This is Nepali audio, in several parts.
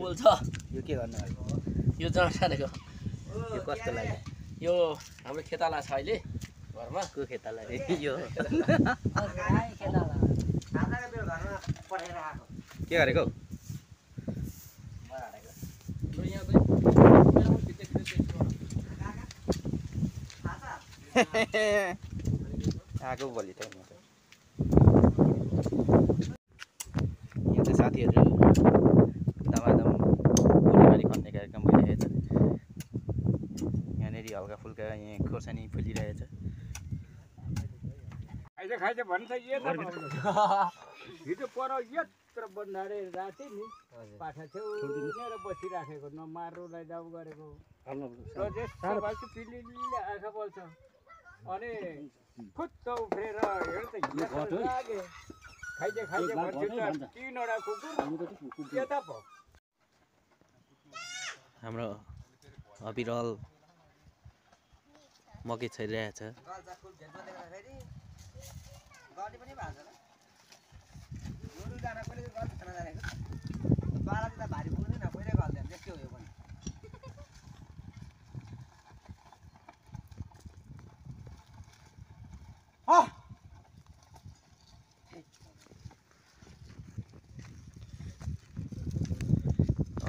पोल्छ यो के गर्नु यो जनासानेको यो कस्तो लाग्यो यो हाम्रो खेताला छ अहिले घरमा को खेताला यो के गरेको आगो भोलि त यहाँ चाहिँ साथीहरू दमादम गोलीबारी खन्ने कार्यक्रम भइरहेछ यहाँनिर हल्का फुल्का यहाँ खोर्सानी फुलिरहेछ खाइन्छ भन्छ हिजो पर यत्रो बन्धारे राति नि पाठा छेउनेर बसिराखेको नमार्नुलाई जाउ गरेको पिलिले आँखा बल्छ अनि फुत्त उफ्रेर हेर्दा लागे खाइजे भन्छु त 3वटा कुकुर यता पो हाम्रो अविरल मकै छरिरहेछ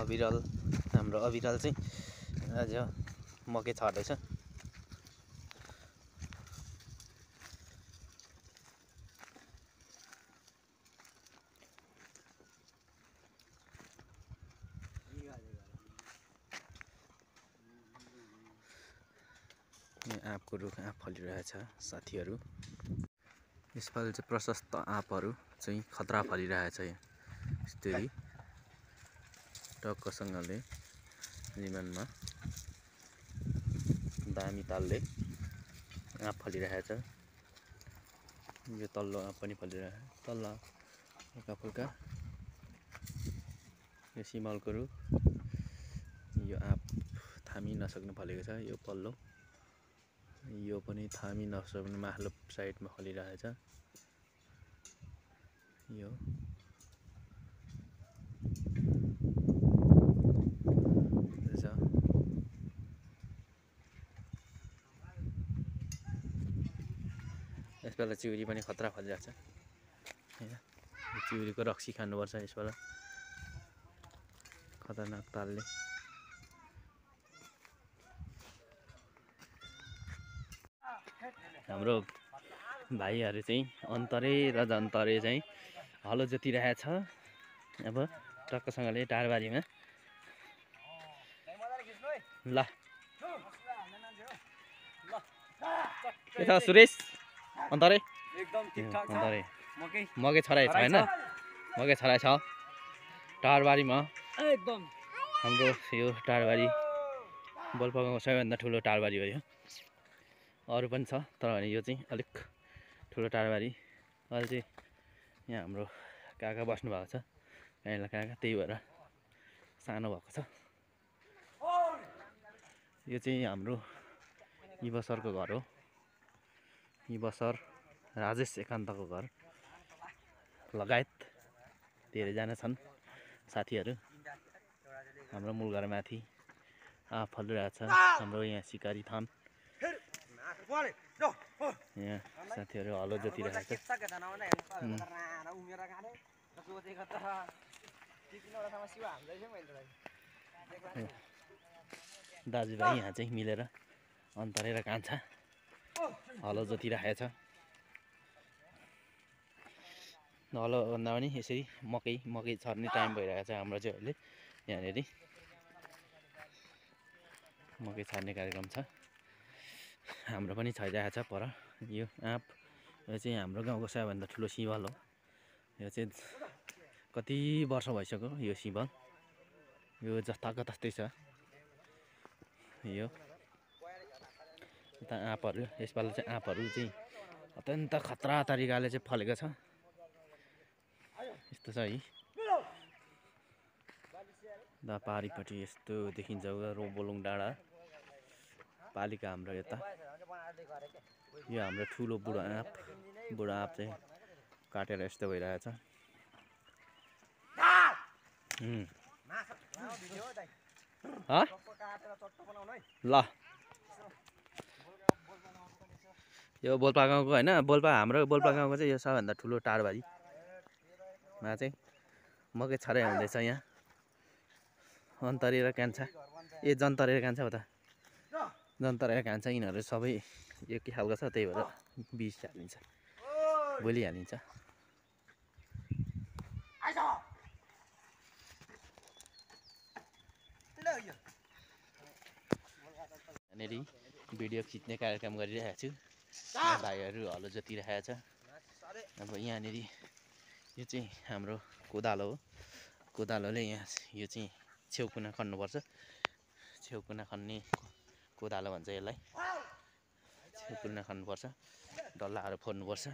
अविरल हाम्रो अविरल चाहिँ आज मकै छर्दैछ आँपको रुख आँप फलिरहेछ साथीहरू यसपालि चाहिँ प्रशस्त आँपहरू चाहिँ खतरा फलिरहेछ यस्तै टक्कसँगले जीवनमा दामी तालले आँप फलिरहेछ यो तल्लो आँप पनि फलिरहेछ तल्लो हल्का फुल्का यो सिमलको रुख यो आँप थामी नसक्नु फलेको छ यो पल्लो यो पनि थामी नसक्नु माथिल्लो साइडमा फलिरहेछ यो यसपालि चिउरी पनि खतरा फलिरहेछ हैन चिउरीको रक्सी खानुपर्छ यसपालि खतरनाक तालले हाम्रो भाइहरू चाहिँ अन्तरे र जन्तरे चाहिँ हलो जोतिरहेछ अब टक्कसँगले टारबारीमा ल के छ सुरेश अन्तरे एकदम ठिकठाक छ अन्तरे मकै छराइ छ हैन मकै छराइ छ टारबारीमा एकदम हाम्रो यो टारबारी बल्पाको सबैभन्दा ठुलो टारबारी हो यो अरू पनि छ तर भने यो चाहिँ अलिक ठुलो टारबारी अहिले चाहिँ यहाँ हाम्रो काका बस्नु भएको छ काइला काका त्यही भएर सानो भएको छ यो चाहिँ हाम्रो इबसरको घर हो इबसर राजेश एकान्तको घर लगायत धेरैजना छन् साथीहरू हाम्रो मूल घर माथि आँप फलिरहेछ हाम्रो यहाँ सिकारी थान यहाँ साथीहरू हलो जोतिरहेछ दाजुभाइ यहाँ चाहिँ मिलेर अन्तरे र कान्छा हलो जोतिरहेछ हलो भन्दा पनि यसरी मकै छर्ने टाइम भइरहेको छ हाम्रो चाहिँ अहिले यहाँनिर मकै छर्ने कार्यक्रम छ हाम्रो पनि छरिरहेको छ पर यो आँप यो चाहिँ हाम्रो गाउँको सबैभन्दा ठुलो सिमल हो यो चाहिँ कति वर्ष भइसक्यो यो सिमल यो जस्ताको तस्तै छ यो आँपहरू यसपालि चाहिँ आँपहरू चाहिँ अत्यन्त खतरा तरिकाले चाहिँ फलेको छ यस्तो छ है दा पारिपट्टि यस्तो देखिन्छ रोबोलुङ डाँडा पालिका हाम्रो यता यो हाम्रो ठुलो बुढो आँप चाहिँ काटेर यस्तो भइरहेछ ल यो बोल्पा गाउँको होइन हाम्रो बोल्पा गाउँको चाहिँ यो सबभन्दा ठुलो टारबारीमा चाहिँ मकै छराइ हुँदैछ यहाँ अन्तरे र कान्छा जन्तरे र कान्छा हो त जन्तरे र कान्छा यिनीहरू सबै एकै खालको छ त्यही भएर बिस हालिन्छ भोलि हालिन्छ यहाँनिर भिडियो खिच्ने कार्यक्रम गरिरहेको छु भाइहरू हलो जोतिरहेको छ अब यहाँनिर यो चाहिँ हाम्रो कोदालो हो कोदालोले यहाँ यो चाहिँ छेउकुना खन्नुपर्छ छेउकुना खन्ने कोदालो भन्छ यसलाई छेउकुना खन्नुपर्छ डल्लाहरू फोर्नुपर्छ